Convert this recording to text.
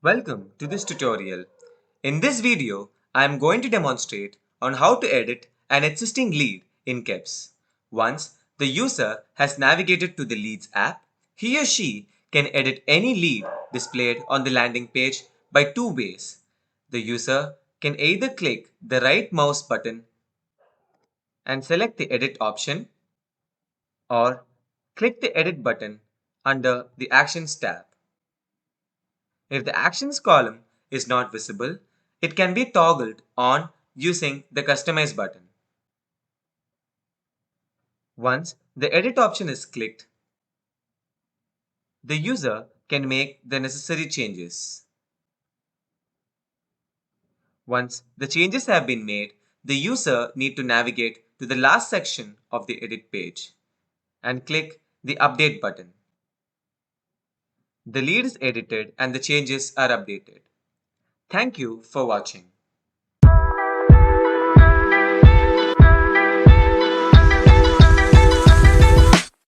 Welcome to this tutorial. In this video, I am going to demonstrate on how to edit an existing lead in KEBS. Once the user has navigated to the Leads app, he or she can edit any lead displayed on the landing page by two ways. The user can either click the right mouse button and select the edit option, or click the edit button under the Actions tab. If the Actions column is not visible, it can be toggled on using the Customize button. Once the Edit option is clicked, the user can make the necessary changes. Once the changes have been made, the user needs to navigate to the last section of the Edit page and click the Update button. The lead is edited and the changes are updated. Thank you for watching.